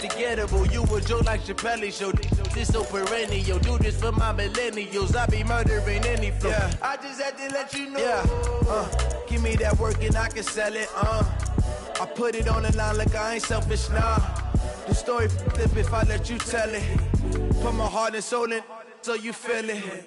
unforgettable. You a joke like Chappelle Show. This so perennial. Do this for my millennials. I be murdering any flow. Yeah. I just had to let you know. Yeah. Give me that work and I can sell it. I put it on the line like I ain't selfish, nah. The story flip if I let you tell it. Put my heart and soul in so you feel it.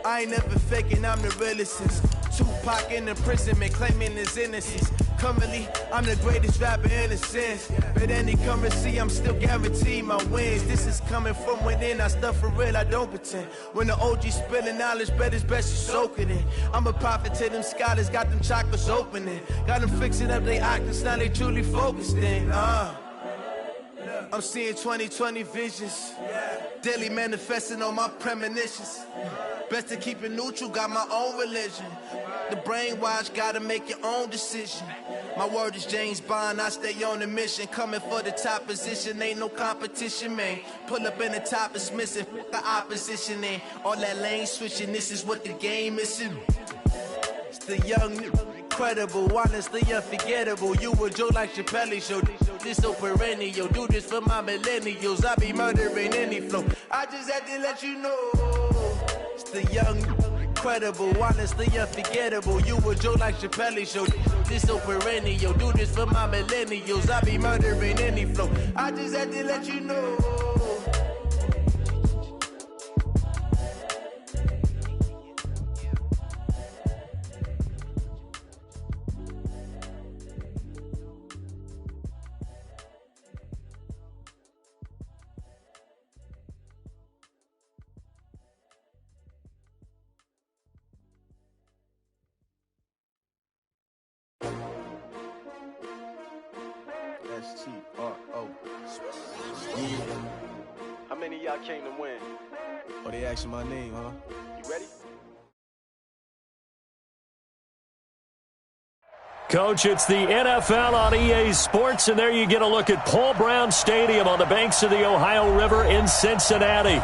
I ain't never faking, I'm the realest since Tupac in imprisonment, claiming his innocence. Currently, I'm the greatest rapper in a sense. But any currency, I'm still guaranteed my wins. This is coming from within, I stuff for real, I don't pretend. When the OG spilling knowledge, bet it's best you soak it in. I'm a prophet to them scholars, got them chakras opening. Got them fixing up their octaves, now they truly focused in. I'm seeing 2020 visions. Daily manifesting on my premonitions. Best to keep it neutral, got my own religion. The brainwash, gotta make your own decision. My word is James Bond, I stay on a mission. Coming for the top position, ain't no competition, man. Pull up in the top, it's missing, the opposition in. All that lane switching, this is what the game is in. It's the young, incredible, honestly unforgettable. You a joke like Chappelle Show. This so perennial. Do this for my millennials. I be murdering any flow. I just had to let you know. It's the young, incredible, honestly unforgettable. You a joke like Chappelle Show. This so perennial. Do this for my millennials. I be murdering any flow. I just had to let you know. S-T-R-O. How many of y'all came to win? Oh, they asking my name, huh? You ready? Coach, it's the NFL on EA Sports, and there you get a look at Paul Brown Stadium on the banks of the Ohio River in Cincinnati.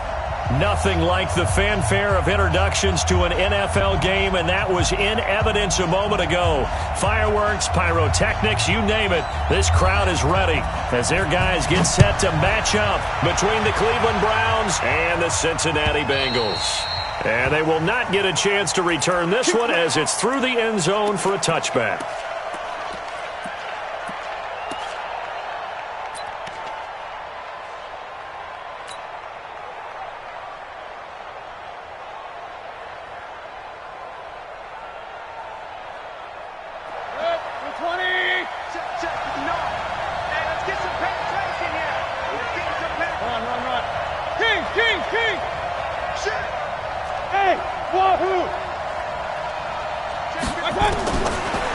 Nothing like the fanfare of introductions to an NFL game, and that was in evidence a moment ago. Fireworks, pyrotechnics, you name it. This crowd is ready as their guys get set to match up between the Cleveland Browns and the Cincinnati Bengals. And they will not get a chance to return this one as it's through the end zone for a touchback.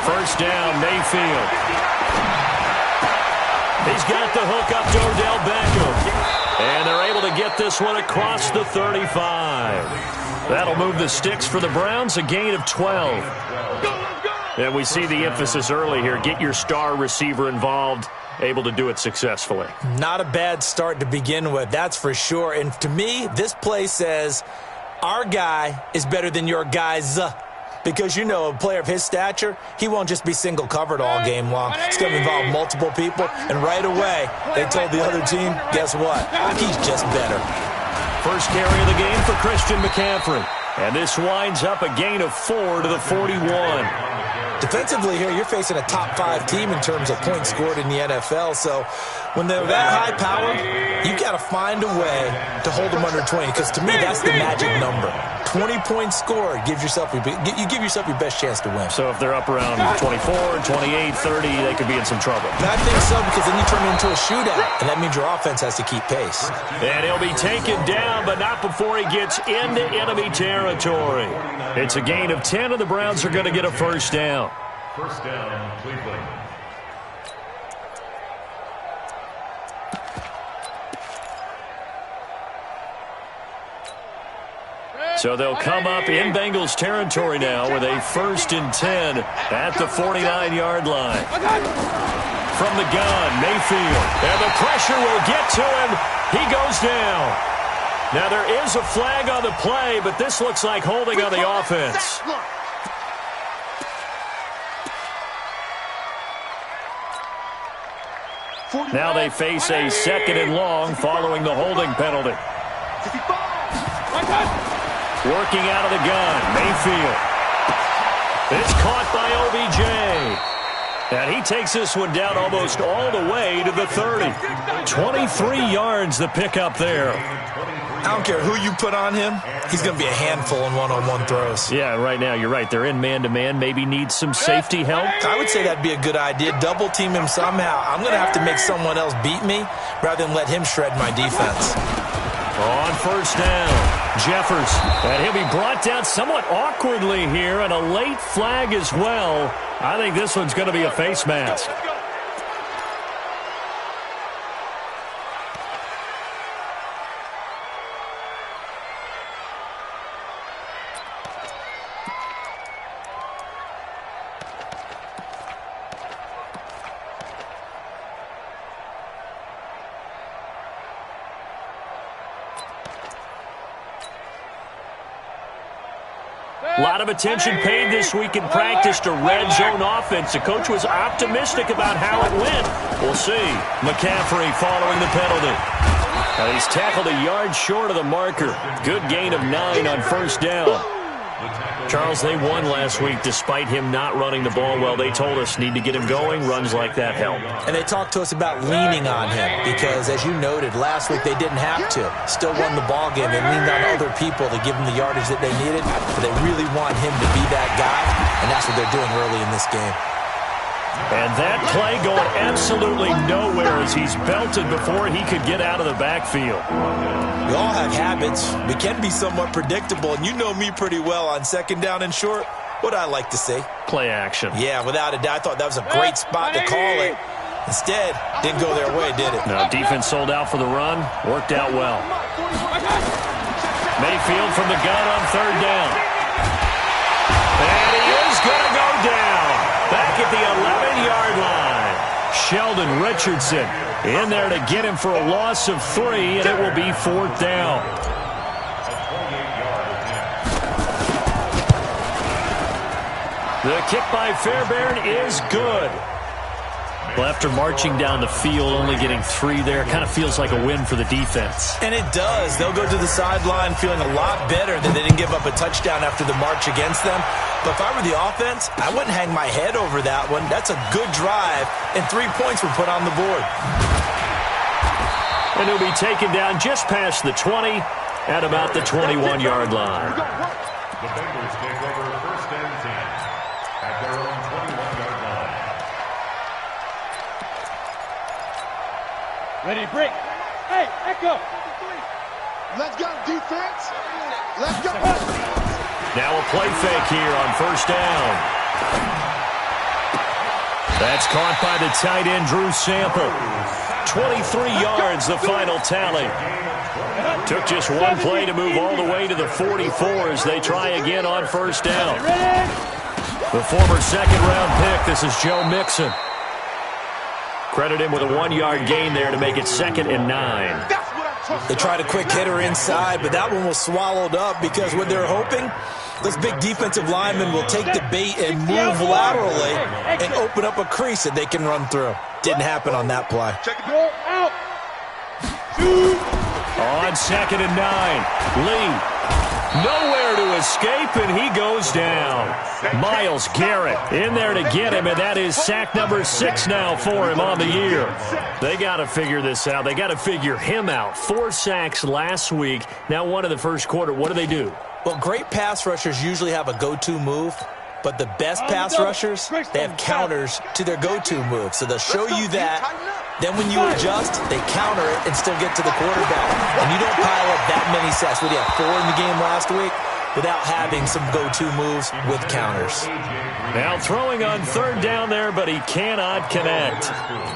First down, Mayfield. He's got the hook up to Odell Beckham. And they're able to get this one across the 35. That'll move the sticks for the Browns, a gain of 12. And we see the emphasis early here. Get your star receiver involved. Able to do it successfully. Not a bad start to begin with, that's for sure. And to me, this play says our guy is better than your guy's. Because, you know, a player of his stature, he won't just be single covered all game long. It's going to involve multiple people. And right away, they told the other team, guess what? He's just better. First carry of the game for Christian McCaffrey. And this winds up a gain of 4 to the 41. Defensively here, you're facing a top 5 team in terms of points scored in the NFL. So when they're that high powered, you got to find a way to hold them under 20. Because to me, that's the magic number. 20 points scored, you give yourself your best chance to win. So if they're up around 24, 28, 30, they could be in some trouble. And I think so, because then you turn it into a shootout, and that means your offense has to keep pace. And he'll be taken down, but not before he gets into enemy territory. It's a gain of 10, and the Browns are going to get a first down. First down, Cleveland. So they'll come up in Bengals territory now with a 1st and 10 at the 49-yard line. From the gun, Mayfield. And the pressure will get to him. He goes down. Now there is a flag on the play, but this looks like holding on the offense. Now they face a 2nd and long following the holding penalty. Working out of the gun, Mayfield. It's caught by OBJ. And he takes this one down almost all the way to the 30. 23 yards the pickup there. I don't care who you put on him. He's going to be a handful in one-on-one throws. Yeah, right now you're right. They're in man-to-man. Maybe need some safety help. I would say that'd be a good idea. Double team him somehow. I'm going to have to make someone else beat me rather than let him shred my defense. On first down, Jeffers. And he'll be brought down somewhat awkwardly here, and a late flag as well. I think this one's going to be a face mask. A lot of attention paid this week in practice to red zone offense. The coach was optimistic about how it went. We'll see. McCaffrey following the penalty. Now he's tackled a yard short of the marker. Good gain of 9 on first down. Charles, they won last week despite him not running the ball well. They told us need to get him going. Runs like that help. And they talked to us about leaning on him because, as you noted, last week they didn't have to. Still won the ball game. They leaned on other people to give them the yardage that they needed. But they really want him to be that guy, and that's what they're doing early in this game. And that play going absolutely nowhere as he's belted before he could get out of the backfield. We all have habits. We can be somewhat predictable, and you know me pretty well on second down and short. What I like to say? Play action. Yeah, without a doubt. I thought that was a great spot to call it. Instead, didn't go their way, did it? No, defense sold out for the run. Worked out well. Mayfield from the gun on third down. And he is going to go down. Back at the 11-yard line. Sheldon Richardson in there to get him for a loss of 3, and it will be 4th down. The kick by Fairbairn is good. Well, after marching down the field, only getting 3 there, kind of feels like a win for the defense. And it does. They'll go to the sideline feeling a lot better that they didn't give up a touchdown after the march against them. But if I were the offense, I wouldn't hang my head over that one. That's a good drive, and 3 points were put on the board. And he'll be taken down just past the 20 at about the 21-yard line. The Bengals take over 1st and 10 at their own 21-yard line. Ready, break. Hey, echo. Let's go, defense. Let's go. Now a play fake here on first down. That's caught by the tight end, Drew Sample. 23 yards, the final tally. Took just one play to move all the way to the 44 as they try again on first down. The former second-round pick, this is Joe Mixon. Credit him with a 1-yard gain there to make it 2nd and 9. They tried a quick hitter inside, but that one was swallowed up because what they're hoping, those big defensive linemen will take the bait and move laterally and open up a crease that they can run through. Didn't happen on that play. Out. On 2nd and 9, Lee. Nowhere to escape, and he goes down. Myles Garrett in there to get him, and that is sack number 6 now for him on the year. They got to figure this out. They got to figure him out. 4 sacks last week. Now 1 in the first quarter. What do they do? Well, great pass rushers usually have a go-to move, but the best pass rushers, they have counters to their go-to move. So they'll show you that. Then when you adjust, they counter it and still get to the quarterback. And you don't pile up that many sacks. What do you have, 4 in the game last week? Without having some go-to moves with counters. Now throwing on third down there, but he cannot connect.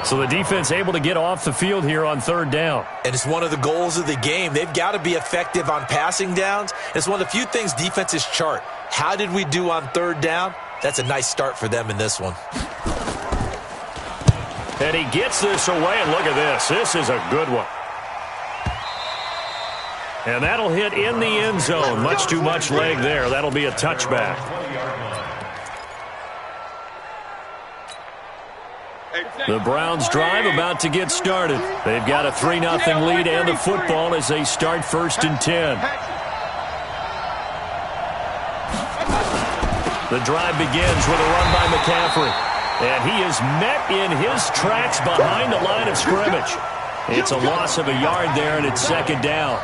So the defense able to get off the field here on third down. And it's one of the goals of the game. They've got to be effective on passing downs. It's one of the few things defenses chart. How did we do on third down? That's a nice start for them in this one. And he gets this away, and look at this. This is a good one. And that'll hit in the end zone. Much too much leg there. That'll be a touchback. The Browns drive about to get started. They've got a 3-0 lead and the football as they start 1st and 10. The drive begins with a run by McCaffrey. And he is met in his tracks behind the line of scrimmage. It's a loss of a yard there, and it's 2nd down.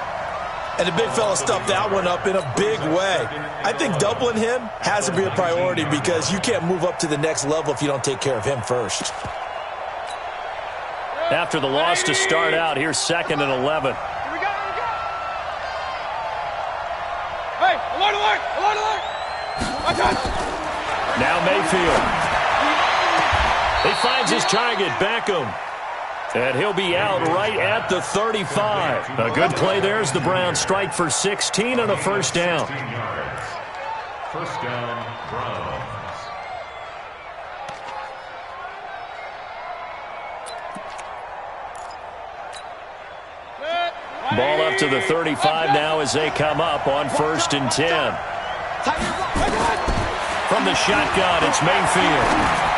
And the big fella stuffed that one up in a big way. I think doubling him has to be a priority because you can't move up to the next level if you don't take care of him first. After the loss to start out, here's 2nd and 11. Here we go. Hey, alert, alert, alert, alert. Watch out. Now Mayfield. He finds his target, Beckham. And he'll be out right at the 35. A good play there as the Browns strike for 16 and a 1st down. 16 yards. 1st down, Browns. Ball up to the 35 now as they come up on 1st and 10. From the shotgun, it's Mayfield.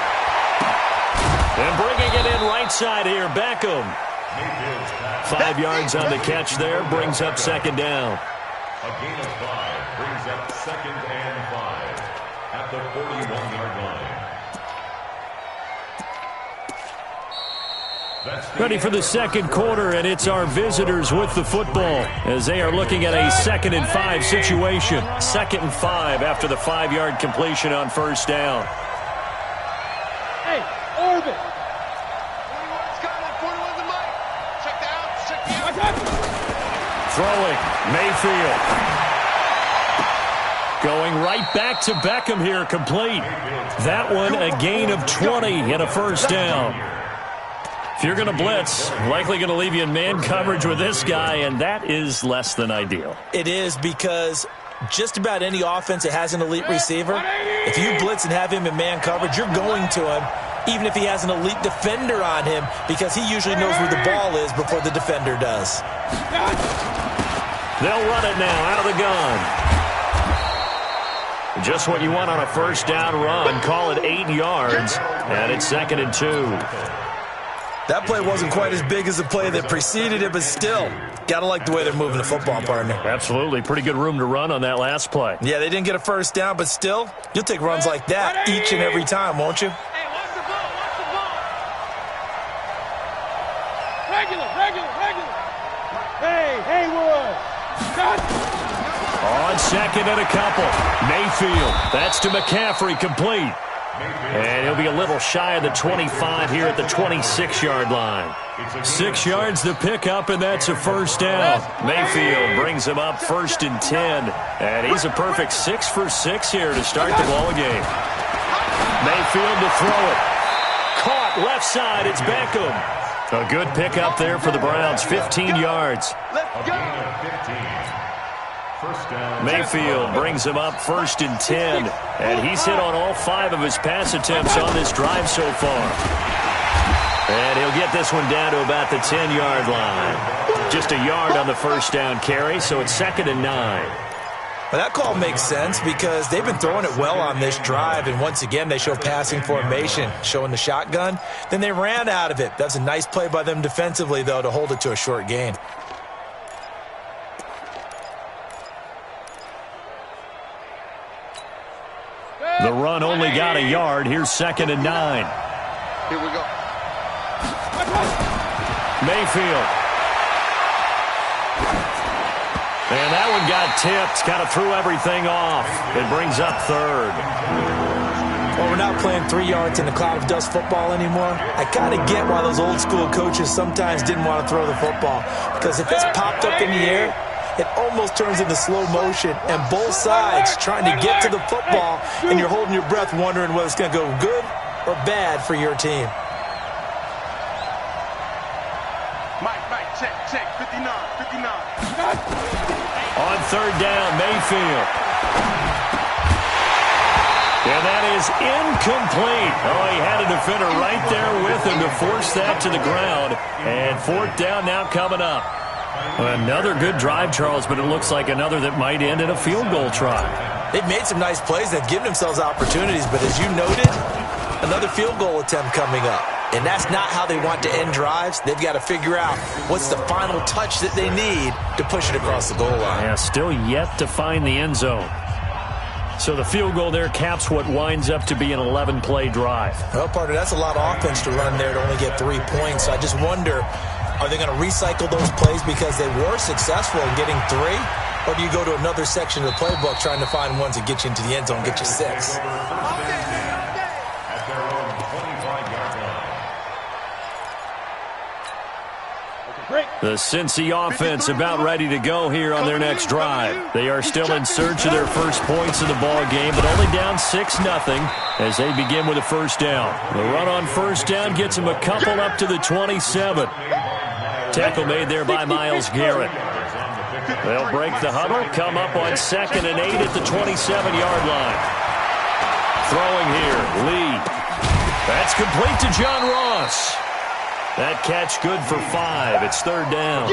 And bringing it in right side here, Beckham. 5 yards on the catch there, brings up 2nd down. A gain of 5 brings up 2nd and 5 at the 41-yard line. Ready for the 2nd quarter, and it's our visitors with the football as they are looking at a 2nd and 5 situation. 2nd and 5 after the 5-yard completion on 1st down. Hey, Orbit. Throwing, Mayfield. Going right back to Beckham here, complete. That one a gain of 20 and a 1st down. If you're going to blitz, likely going to leave you in man coverage with this guy, and that is less than ideal. It is because just about any offense that has an elite receiver, if you blitz and have him in man coverage, you're going to him, even if he has an elite defender on him, because he usually knows where the ball is before the defender does. They'll run it now out of the gun. Just what you want on a 1st down run. Call it 8 yards, and it's 2nd and 2. That play wasn't quite as big as the play that preceded it, but still, got to like the way they're moving the football, partner. Absolutely. Pretty good room to run on that last play. Yeah, they didn't get a 1st down, but still, you'll take runs like that each and every time, won't you? Hey, watch the ball, watch the ball. Regular. Hey, Haywood. On 2nd and a couple. Mayfield. That's to McCaffrey, complete. And he'll be a little shy of the 25 here at the 26-yard line. 6 yards to pick up, and that's a 1st down. Mayfield brings him up 1st and 10. And he's a perfect 6 for 6 here to start the ball game. Mayfield to throw it. Caught left side. It's Beckham. A good pickup there for the Browns. 15 yards. Mayfield brings him up 1st and 10. And he's hit on all 5 of his pass attempts on this drive so far. And he'll get this one down to about the 10-yard line. Just a yard on the 1st down carry, so it's 2nd and 9. Well, that call makes sense because they've been throwing it well on this drive, and once again they show passing formation, showing the shotgun. Then they ran out of it. That's a nice play by them defensively, though, to hold it to a short gain. The run only got a yard. Here's 2nd and 9. Here we go. Mayfield. And that one got tipped. Kind of threw everything off. It brings up 3rd. Well, we're not playing 3 yards in the cloud of dust football anymore. I kind of get why those old school coaches sometimes didn't want to throw the football. Because if it's popped up in the air, it almost turns into slow motion. And both sides trying to get to the football, and you're holding your breath wondering whether it's going to go good or bad for your team. Mike, check, 59. On 3rd down, Mayfield. And that is incomplete. Oh, he had a defender right there with him to force that to the ground. And 4th down now coming up. Another good drive, Charles, but it looks like another that might end in a field goal try. They've made some nice plays. They've given themselves opportunities, but as you noted, another field goal attempt coming up. And that's not how they want to end drives. They've got to figure out what's the final touch that they need to push it across the goal line. Yeah, still yet to find the end zone. So the field goal there caps what winds up to be an 11-play drive. Well, partner, that's a lot of offense to run there to only get 3 points. I just wonder, are they going to recycle those plays because they were successful in getting 3? Or do you go to another section of the playbook trying to find ones that get you into the end zone, get you 6? The Cincy offense about ready to go here on their next drive. They are still in search of their first points in the ball game, but only down 6-0 as they begin with a first down. The run on first down gets them a couple up to the 27. Tackle made there by Myles Garrett. They'll break the huddle, come up on 2nd and 8 at the 27-yard line. Throwing here, Lee. That's complete to John Ross. That catch good for 5. It's 3rd down.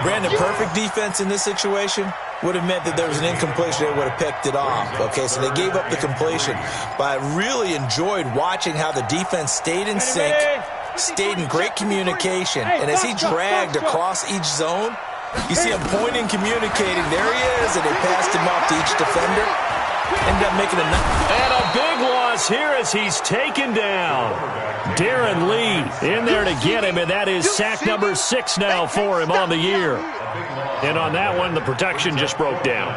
Brandon, perfect defense in this situation would have meant that there was an incompletion. They would have picked it off. Okay, so they gave up the completion. But I really enjoyed watching how the defense stayed in sync, stayed in great communication. And as he dragged across each zone, you see him pointing, communicating. There he is, and they passed him off to each defender. Ended up making And a big loss here as he's taken down. Darren Lee in there to get him, and that is sack number 6 now for him on the year. And on that one, the protection just broke down.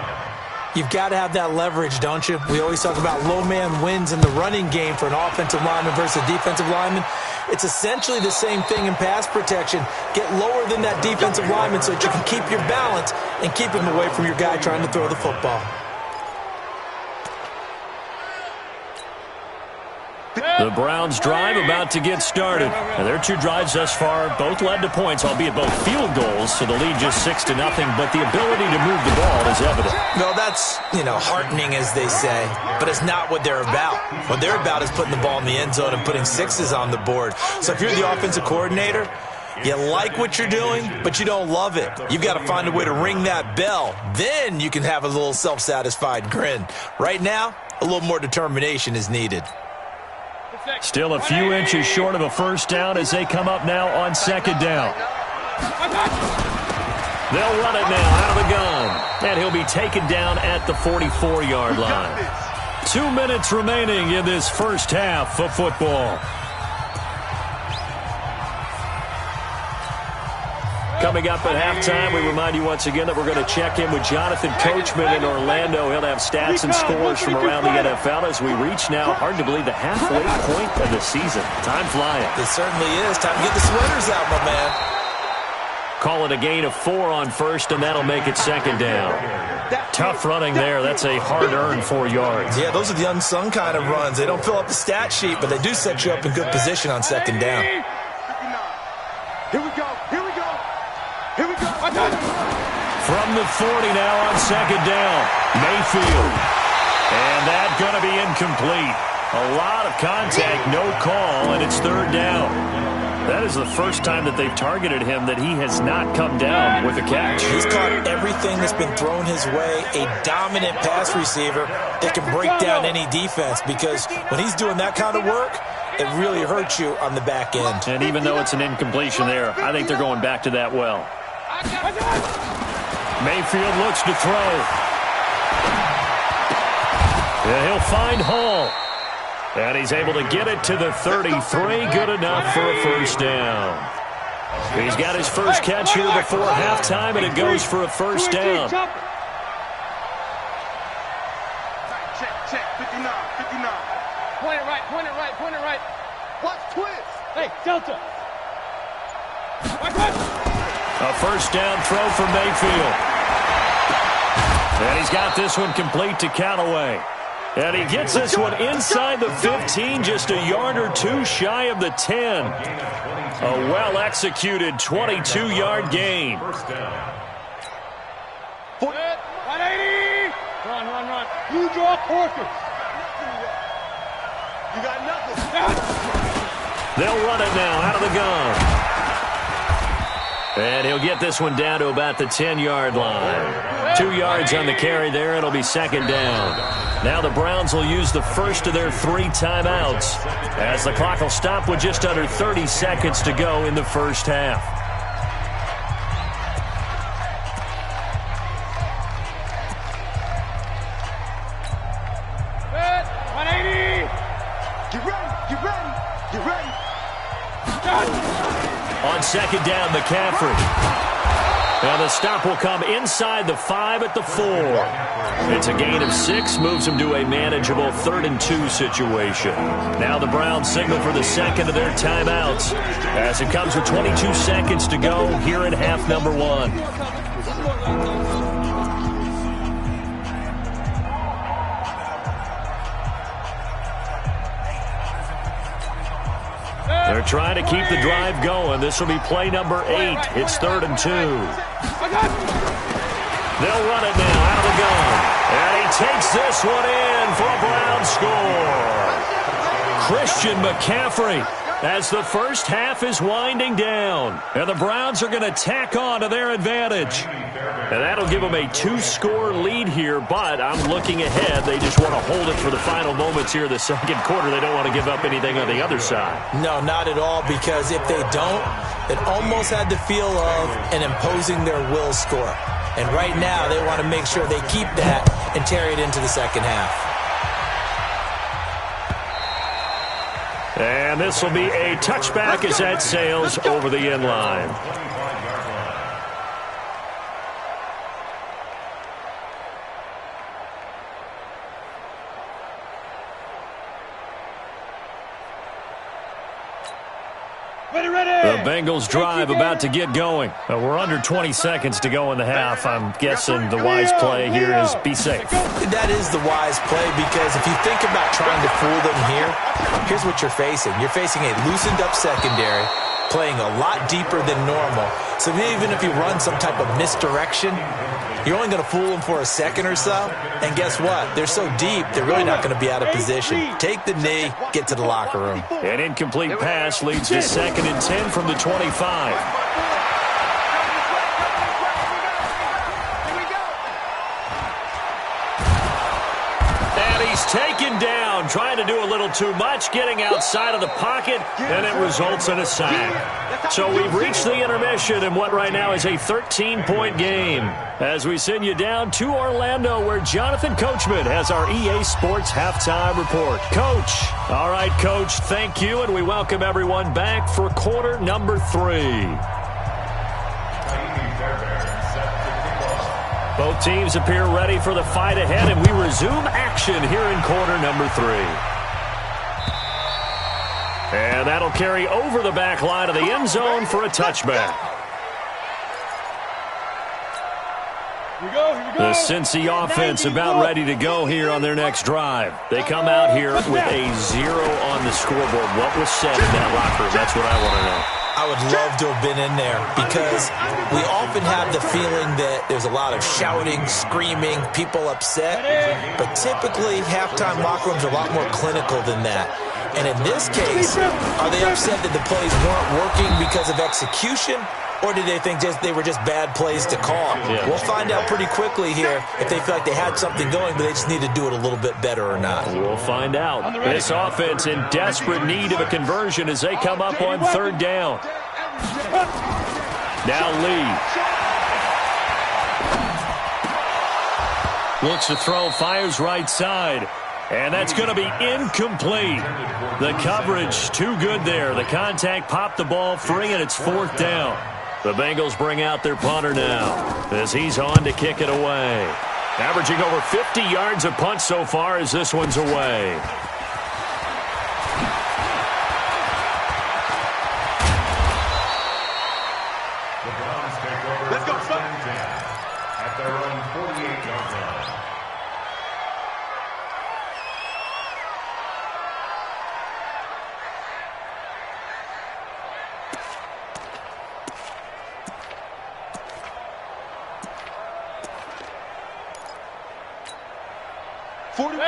You've got to have that leverage, don't you? We always talk about low man wins in the running game for an offensive lineman versus a defensive lineman. It's essentially the same thing in pass protection. Get lower than that defensive lineman so that you can keep your balance and keep him away from your guy trying to throw the football. The Browns drive about to get started. And their 2 drives thus far both led to points, albeit both field goals, so the lead just 6-0, but the ability to move the ball is evident. No, that's, heartening, as they say, but it's not what they're about. What they're about is putting the ball in the end zone and putting 6s on the board. So if you're the offensive coordinator, you like what you're doing, but you don't love it. You've got to find a way to ring that bell. Then you can have a little self-satisfied grin. Right now, a little more determination is needed. Still a few inches short of a first down as they come up now on 2nd down. They'll run it now out of the gun. And he'll be taken down at the 44-yard line. 2 minutes remaining in this first half of football. Coming up at halftime, we remind you once again that we're going to check in with Jonathan Coachman in Orlando. He'll have stats and scores from around the NFL as we reach now, hard to believe, the halfway point of the season. Time flying. It certainly is. Time to get the sweaters out, my man. Call it a gain of 4 on first, and that'll make it 2nd down. Tough running there. That's a hard-earned 4 yards. Yeah, those are the unsung kind of runs. They don't fill up the stat sheet, but they do set you up in good position on 2nd down. Here we go. Here we go. Here we go. From the 40 now on 2nd down, Mayfield. And that going to be incomplete. A lot of contact, no call, and it's 3rd down. That is the first time that they've targeted him that he has not come down with a catch. He's caught everything that's been thrown his way. A dominant pass receiver that can break down any defense, because when he's doing that kind of work, it really hurts you on the back end. And even though it's an incompletion there, I think they're going back to that well. Mayfield looks to throw. And he'll find Hall. And he's able to get it to the 33. Good enough for a first down. He's got his first catch here before halftime, and it goes for a first down. Check, 59. Point it right, point it right, point it right. Watch twist. Hey, Delta. A first down throw for Mayfield. And he's got this one complete to Callaway. And he gets this one inside the 15, just a yard or 2 shy of the 10. A well-executed 22-yard gain. 180. Run. You draw Corkers. You got nothing. They'll run it now out of the gun. And he'll get this one down to about the 10-yard line. 2 yards on the carry there. It'll be 2nd down. Now the Browns will use the first of their 3 timeouts as the clock will stop with just under 30 seconds to go in the first half. Set. 180. Get ready. Get ready. Get ready. On second down, McCaffrey. Now the stop will come inside the 5 at the 4. It's a gain of 6, moves them to a manageable 3rd and 2 situation. Now the Browns signal for the second of their timeouts as it comes with 22 seconds to go here in half number 1. They're trying to keep the drive going. This will be play number 8. It's 3rd and 2. They'll run it now out of the gun. And he takes this one in for a Brown score. Christian McCaffrey as the first half is winding down. And the Browns are going to tack on to their advantage. And that'll give them a 2-score lead here, but I'm looking ahead. They just want to hold it for the final moments here in the second quarter. They don't want to give up anything on the other side. No, not at all, because if they don't, it almost had the feel of an imposing their will score. And right now, they want to make sure they keep that and carry it into the second half. And this will be a touchback as that sails over the end line. The Bengals drive about to get going. We're under 20 seconds to go in the half. I'm guessing the wise play here is be safe. That is the wise play, because if you think about trying to fool them here, here's what you're facing. You're facing a loosened up secondary, playing a lot deeper than normal. So even if you run some type of misdirection, you're only going to fool them for a second or so. And guess what? They're so deep, they're really not going to be out of position. Take the knee, get to the locker room. An incomplete pass leads to 2nd and 10 from the 25. He's taken down, trying to do a little too much, getting outside of the pocket, and it results in a sack. So we've reached the intermission in what right now is a 13-point game as we send you down to Orlando, where Jonathan Coachman has our EA Sports halftime report. Coach. All right, Coach, thank you, and we welcome everyone back for quarter number 3. Both teams appear ready for the fight ahead, and we resume action here in quarter number 3. And that'll carry over the back line of the end zone for a touchback. Here we go. The Cincy offense about ready to go here on their next drive. They come out here with a 0 on the scoreboard. What was said in that locker room? That's what I want to know. I would love to have been in there, because we often have the feeling that there's a lot of shouting, screaming, people upset. But typically, halftime locker rooms are a lot more clinical than that. And in this case, are they upset that the plays weren't working because of execution? Or did they think they were just bad plays to call? Yeah. We'll find out pretty quickly here if they feel like they had something going, but they just need to do it a little bit better or not. We'll find out. This offense in desperate need of a conversion as they come up on 3rd down. Now Lee. Looks to throw, fires right side. And that's going to be incomplete. The coverage too good there. The contact popped the ball free, and it's 4th down. The Bengals bring out their punter now as he's on to kick it away. Averaging over 50 yards a punt so far as this one's away. The Browns take over. Let's go, at their own 48-yard line.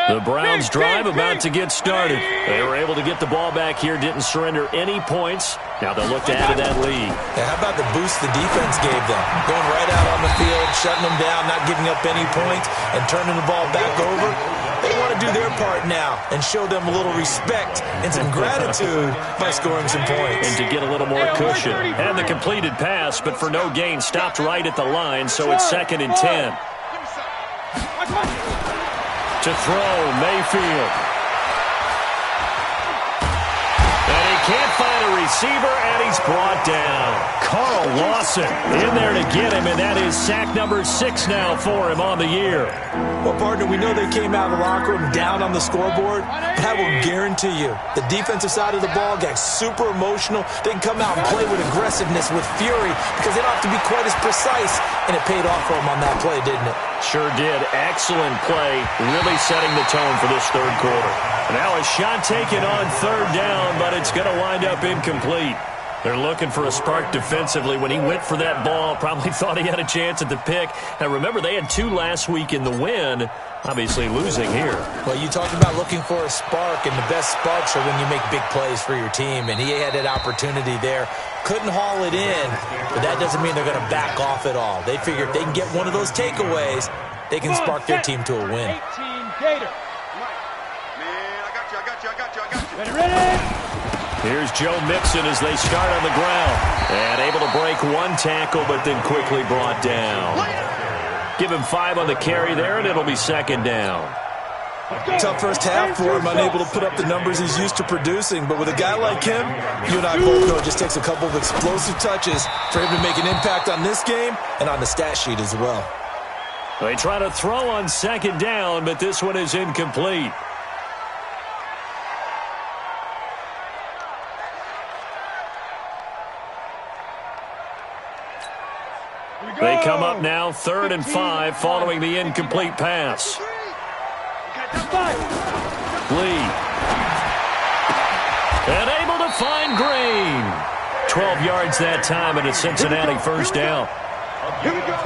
The Browns drive about to get started. They were able to get the ball back here, didn't surrender any points. Now they'll look to add to that lead. Yeah, how about the boost the defense gave them? Going right out on the field, shutting them down, not giving up any points, and turning the ball back over. They want to to do their part now and show them a little respect and some gratitude by scoring some points. And to get a little more cushion. And the completed pass, but for no gain, stopped right at the line, so it's 2nd and 10. To throw, Mayfield. Can't find a receiver, and he's brought down. Carl Lawson in there to get him, and that is sack number 6 now for him on the year. Well, partner, we know they came out of the locker room down on the scoreboard, but I will guarantee you the defensive side of the ball got super emotional. They can come out and play with aggressiveness, with fury, because they don't have to be quite as precise, and it paid off for them on that play, didn't it? Sure did. Excellent play, really setting the tone for this third quarter. Now a shot taken on 3rd down, but it's going to wind up incomplete. They're looking for a spark defensively. When he went for that ball, probably thought he had a chance at the pick. Now remember, they had 2 last week in the win, obviously losing here. Well, you talked about looking for a spark, and the best sparks are when you make big plays for your team, and he had that opportunity there. Couldn't haul it in, but that doesn't mean they're going to back off at all. They figure if they can get one of those takeaways, they can spark their team to a win. 18 Gator. Ready? Here's Joe Mixon as they start on the ground. And able to break 1 tackle, but then quickly brought down. Give him 5 on the carry there, and it'll be 2nd down. Tough first half for him, unable to put up the numbers he's used to producing. But with a guy like him, you and I both know it just takes a couple of explosive touches for him to make an impact on this game and on the stat sheet as well. They try to throw on 2nd down, but this one is incomplete. They come up now 3rd and 5 following the incomplete pass. Lee. And able to find Green. 12 yards that time, and a Cincinnati 1st down.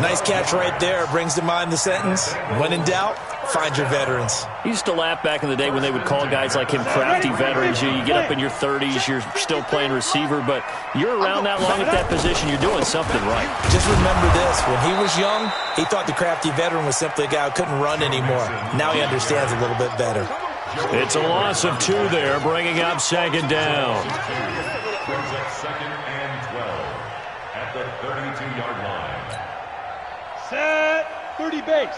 Nice catch right there. Brings to mind the sentence, when in doubt, find your veterans. I used to laugh back in the day when they would call guys like him crafty veterans. You get up in your 30s, you're still playing receiver, but you're around that long at that position, you're doing something right. Just remember this. When he was young, he thought the crafty veteran was simply a guy who couldn't run anymore. Now he understands a little bit better. It's a loss of 2 there, bringing up 2nd down. Brings up 2nd and 12 at the 32-yard line. Set. 30 base.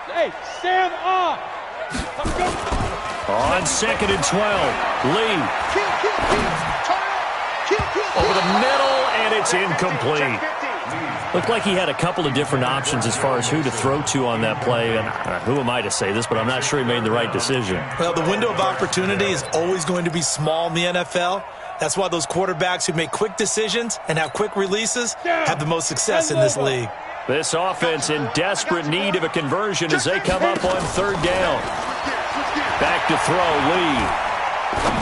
Hey, stand on. On 2nd and 12, Lee. Over the middle, and it's incomplete. Looked like he had a couple of different options as far as who to throw to on that play. And who am I to say this, but I'm not sure he made the right decision. Well, the window of opportunity is always going to be small in the NFL. That's why those quarterbacks who make quick decisions and have quick releases have the most success in this league. This offense in desperate need of a conversion as they come up on 3rd down. Back to throw, Lee.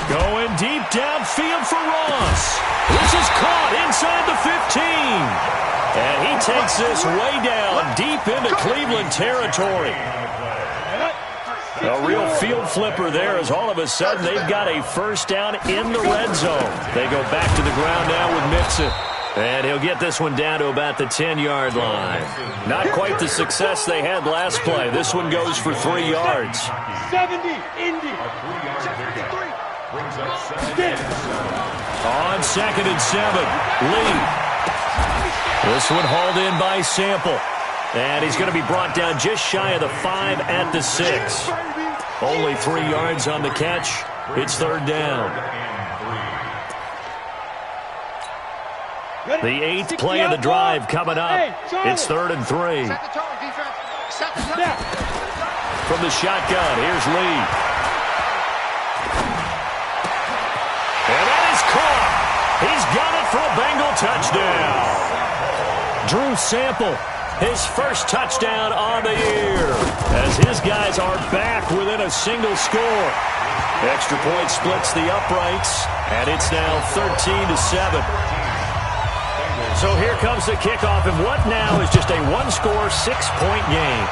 Going deep downfield for Ross. This is caught inside the 15. And he takes this way down deep into Cleveland territory. A real field flipper there as all of a sudden they've got a 1st down in the red zone. They go back to the ground now with Mixon. And he'll get this one down to about the 10-yard line. Not quite the success they had last play. This one goes for 3 yards. 70, Indy. On 2nd and 7, Lee. This one hauled in by Sample. And he's going to be brought down just shy of the 5 at the 6. Only 3 yards on the catch. It's 3rd down. The 8th play of the drive coming up. It's 3rd and 3. From the shotgun, here's Lee. And that is caught. He's got it for a Bengal touchdown. Drew Sample, his 1st touchdown on the year, as his guys are back within a single score. Extra point splits the uprights, and it's now 13-7. So here comes the kickoff, and what now is just a 1-score, 6-point game.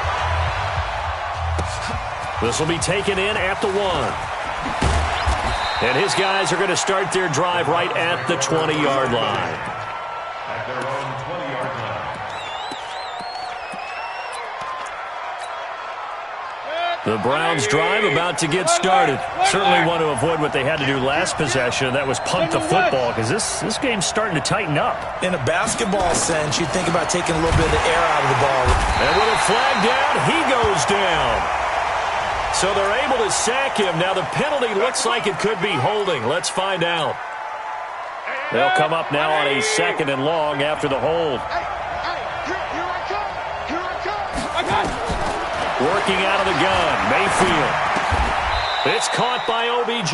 This will be taken in at the 1. And his guys are going to start their drive right at the 20-yard line. At their own 20-yard line. The Browns drive about to get started. Certainly want to avoid what they had to do last possession. That was punt the football, because this game's starting to tighten up. In a basketball sense, you think about taking a little bit of the air out of the ball. And with a flag down, he goes down. So they're able to sack him. Now the penalty looks like it could be holding. Let's find out. They'll come up now on a 2nd and long after the hold. Working out of the gun, Mayfield. It's caught by OBJ.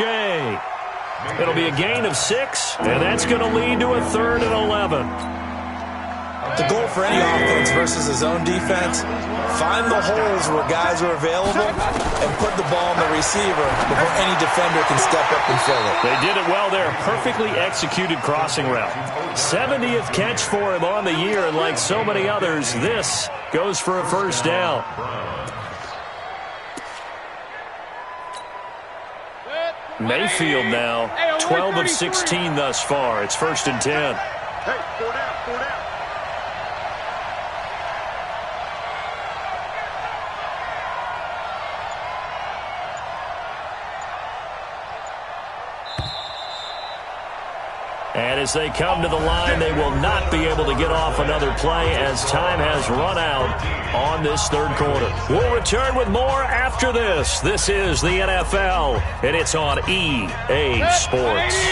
It'll be a gain of 6, and that's going to lead to a 3rd and 11. The goal for any offense versus a zone defense, find the holes where guys are available and put the ball in the receiver before any defender can step up and fill it. They did it well there. Perfectly executed crossing route. 70th catch for him on the year, and like so many others, this goes for a first down. Mayfield now, 12 of 16 thus far. It's 1st and 10. Hey, 4 down, 4 down. And as they come to the line, they will not be able to get off another play as time has run out on this 3rd quarter. We'll return with more after this. This is the NFL, and it's on EA Sports.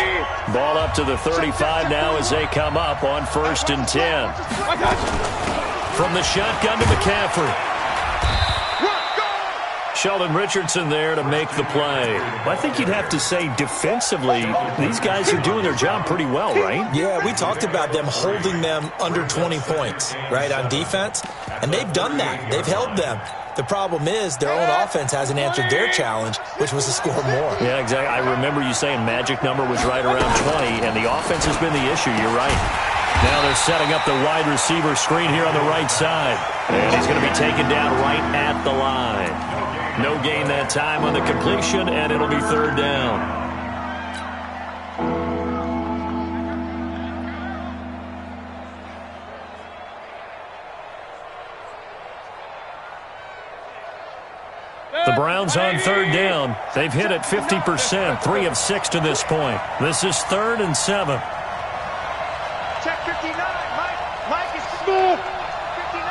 Ball up to the 35 now as they come up on 1st and 10. From the shotgun to McCaffrey. Sheldon Richardson there to make the play. Well, I think you'd have to say defensively, these guys are doing their job pretty well, right? Yeah, we talked about them holding them under 20 points, right, on defense. And they've done that. They've held them. The problem is their own offense hasn't answered their challenge, which was to score more. Yeah, exactly. I remember you saying magic number was right around 20, and the offense has been the issue. You're right. Now they're setting up the wide receiver screen here on the right side. And he's going to be taken down right at the line. No gain that time on the completion, and it'll be 3rd down. The Browns on 3rd down. They've hit it 50%, 3 of 6 to this point. This is 3rd and 7. Check 59, Mike. Mike is smooth. 59.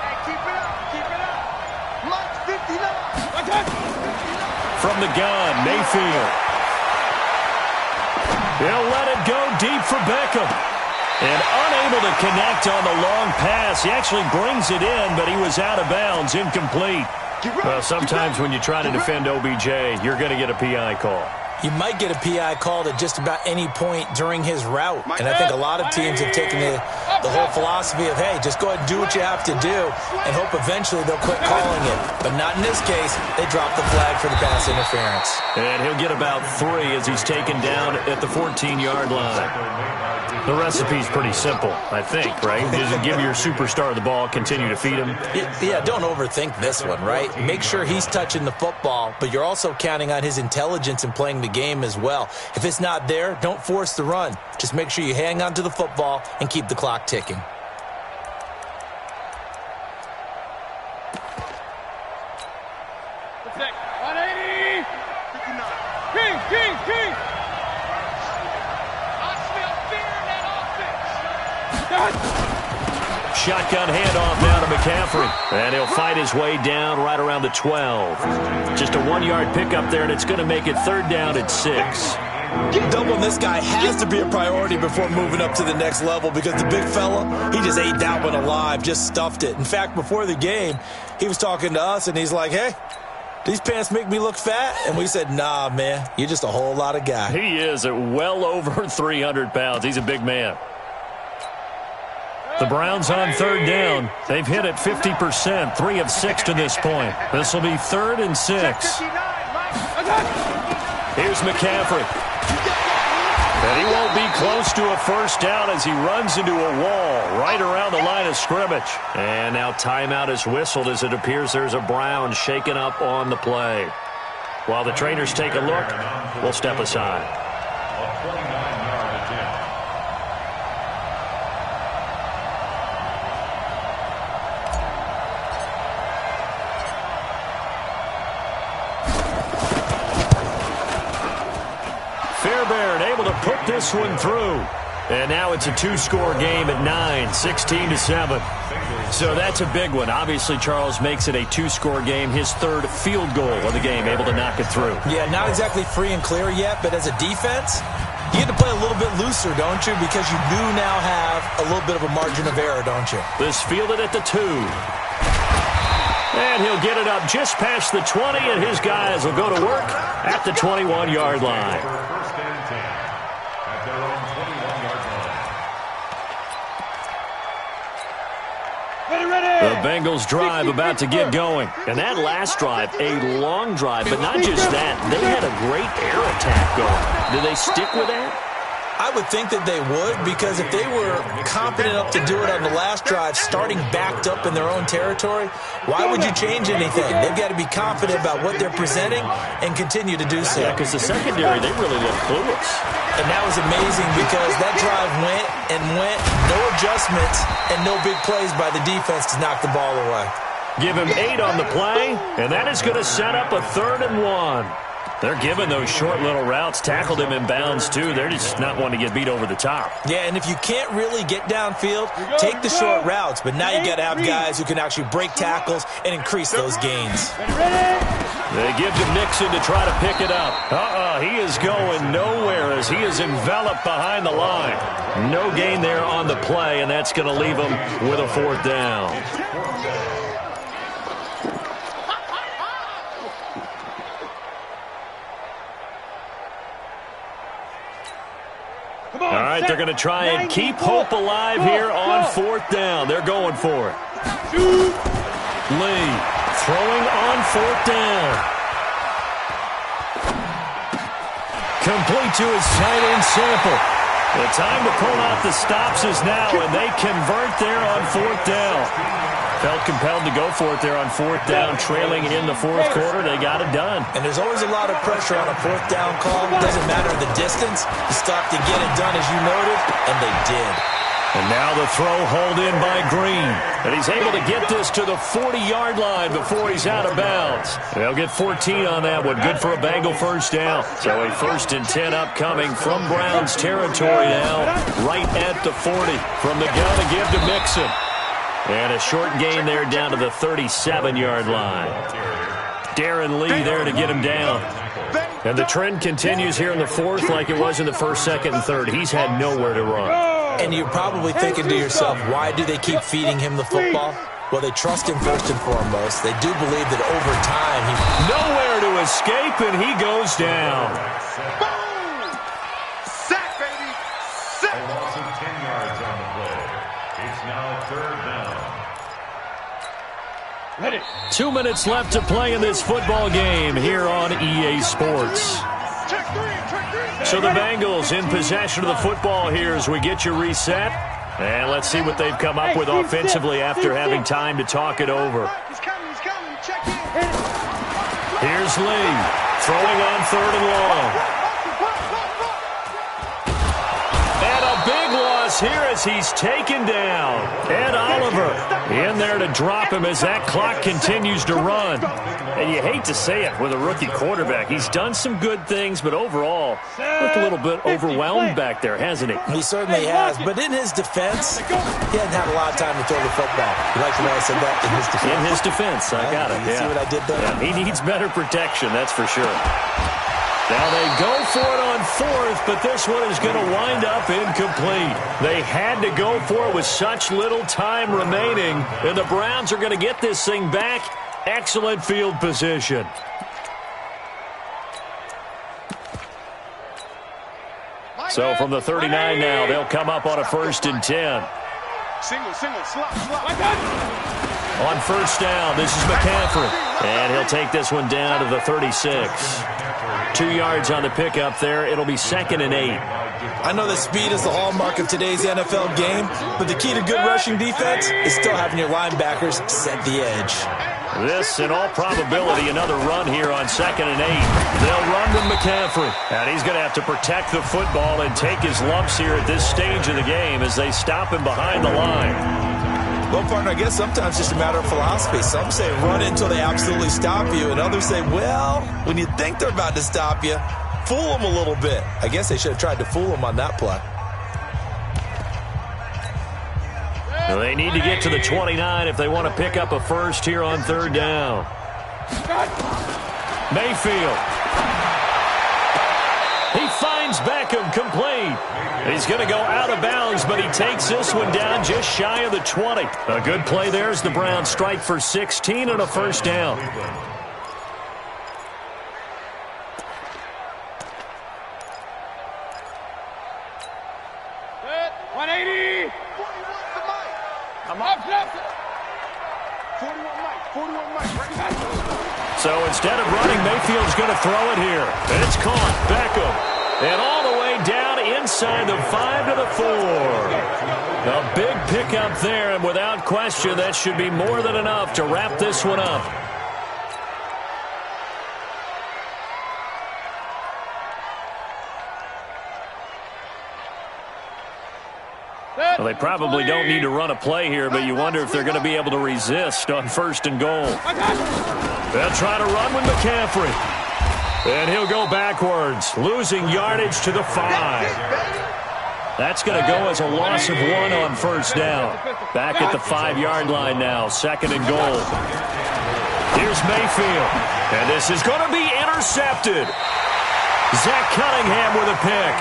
Hey, keep it up. Keep it up. Mike's 59. From the gun, Mayfield. He'll let it go deep for Beckham. And unable to connect on the long pass. He actually brings it in, but he was out of bounds, incomplete. Well, sometimes when you try to defend OBJ, you're going to get a PI call. You might get a PI called at just about any point during his route. And I think a lot of teams have taken the whole philosophy of, hey, just go ahead and do what you have to do and hope eventually they'll quit calling it. But not in this case. They dropped the flag for the pass interference. And he'll get about 3 as he's taken down at the 14-yard line. The recipe's pretty simple, I think, right? Just give your superstar the ball, continue to feed him. Yeah, don't overthink this one, right? Make sure he's touching the football, but you're also counting on his intelligence in playing the game as well. If it's not there, don't force the run. Just make sure you hang on to the football and keep the clock ticking. What's that? 180! 59. King! I smell fear in that offense. Shotgun handoff now to McCaffrey. And he'll fight his way down right around the 12. Just a 1-yard pickup there, and it's going to make it 3rd down at 6. Doubling this guy has to be a priority before moving up to the next level because the big fella, he just ate that one alive, just stuffed it. In fact, before the game, he was talking to us, and he's like, hey, these pants make me look fat? And we said, nah, man, you're just a whole lot of guy. He is at well over 300 pounds. He's a big man. The Browns on 3rd down. They've hit it 50%, 3 of 6 to this point. This will be 3rd and 6. Here's McCaffrey. And he won't be close to a first down as he runs into a wall right around the line of scrimmage. And now timeout is whistled as it appears there's a Brown shaken up on the play. While the trainers take a look, we'll step aside. A 29-yard attempt. there and able to put this one through. And now it's a two-score game at 9, 16-7. So that's a big one. Obviously, Charles makes it a two-score game, his third field goal of the game, able to knock it through. Yeah, not exactly free and clear yet, but as a defense, you get to play a little bit looser, don't you? Because you do now have a little bit of a margin of error, don't you? This fielded at the 2. And he'll get it up just past the 20, and his guys will go to work at the 21-yard line. First and 10 at their own 21-yard line. The Bengals drive about to get going. And that last drive, a long drive, but not just that. They had a great air attack going. Do they stick with that? I would think that they would, because if they were confident enough to do it on the last drive, starting backed up in their own territory, why would you change anything? They've got to be confident about what they're presenting and continue to do so. Yeah, because the secondary, they really look clueless. And that was amazing because that drive went and went, no adjustments, and no big plays by the defense to knock the ball away. Give him 8 on the play, and that is going to set up a 3rd and 1. They're giving those short little routes, tackled him in bounds, too. They're just not wanting to get beat over the top. Yeah, and if you can't really get downfield, take the short routes. But now you got to have guys who can actually break tackles and increase those gains. They give to Mixon to try to pick it up. He is going nowhere as he is enveloped behind the line. No gain there on the play, and that's going to leave him with a 4th down. All right, they're going to try and keep hope alive here on 4th down. They're going for it. Lee throwing on 4th down. Complete to his tight end Sample. The time to pull out the stops is now, and they convert there on 4th down. Felt compelled to go for it there on 4th down, trailing in the 4th quarter. They got it done. And there's always a lot of pressure on a 4th down call. It doesn't matter the distance. You stop to get it done, as you noted, and they did. And now the throw hauled in by Green. And he's able to get this to the 40-yard line before he's out of bounds. They'll get 14 on that one. Good for a Bengal 1st down. So a 1st and 10 upcoming from Browns territory now. Right at the 40 from the gun to give to Mixon. And a short gain there down to the 37-yard line. Darren Lee there to get him down. And the trend continues here in the 4th like it was in the 1st, 2nd, and 3rd. He's had nowhere to run. And you're probably thinking to yourself, why do they keep feeding him the football? Well, they trust him first and foremost. They do believe that over time he... Nowhere to escape, and he goes down. Boom! Sack, baby! Sack! A loss of 10 yards on the play. It's now 3rd down. 2 minutes left to play in this football game here on EA Sports. So the Bengals in possession of the football here as we get you reset. And let's see what they've come up with offensively after having time to talk it over. He's coming, check in. Here's Lee throwing on 3rd and long. And a big loss here as he's taken down. Ed Oliver in there to drop him as that clock continues to run. And you hate to say it with a rookie quarterback. He's done some good things, but overall, looked a little bit overwhelmed back there, hasn't he? He certainly has. But in his defense, he hasn't had a lot of time to throw the football. You like the way I said that? In his defense. In his defense, I got it. You see what I did there? Yeah, he needs better protection, that's for sure. Now they go for it on 4th, but this one is going to wind up incomplete. They had to go for it with such little time remaining, and the Browns are going to get this thing back. Excellent field position. So from the 39 now, they'll come up on a 1st and 10. Single, slop. On 1st down, this is McCaffrey. And he'll take this one down to the 36. 2 yards on the pickup there. It'll be 2nd and 8. I know that speed is the hallmark of today's NFL game, but the key to good rushing defense is still having your linebackers set the edge. This, in all probability, another run here on 2nd and 8. They'll run to McCaffrey. And he's going to have to protect the football and take his lumps here at this stage of the game as they stop him behind the line. Well, partner, I guess sometimes it's just a matter of philosophy. Some say run until they absolutely stop you, and others say, well, when you think they're about to stop you, fool him a little bit. I guess they should have tried to fool him on that play. Well, they need to get to the 29 if they want to pick up a first here on third down. Mayfield. He finds Beckham complete. He's going to go out of bounds, but he takes this one down just shy of the 20. A good play there as the Browns strike for 16 and a first down. 180. I'm up. 41 Mike. So instead of running, Mayfield's going to throw it here. And it's caught. Beckham. And all the way down inside the 5 to the 4. A big pickup there, and without question, that should be more than enough to wrap this one up. Well, they probably don't need to run a play here, but you wonder if they're going to be able to resist on first and goal. They'll try to run with McCaffrey. And he'll go backwards, losing yardage to the 5. That's going to go as a loss of 1 on first down. Back at the 5-yard line now, second and goal. Here's Mayfield. And this is going to be intercepted. Zach Cunningham with a pick.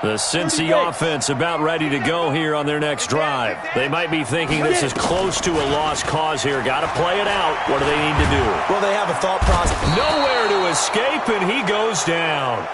The Cincy offense about ready to go here on their next drive. They might be thinking this is close to a lost cause here. Got to play it out. What do they need to do? Well, they have a thought process. Nowhere to escape, and he goes down.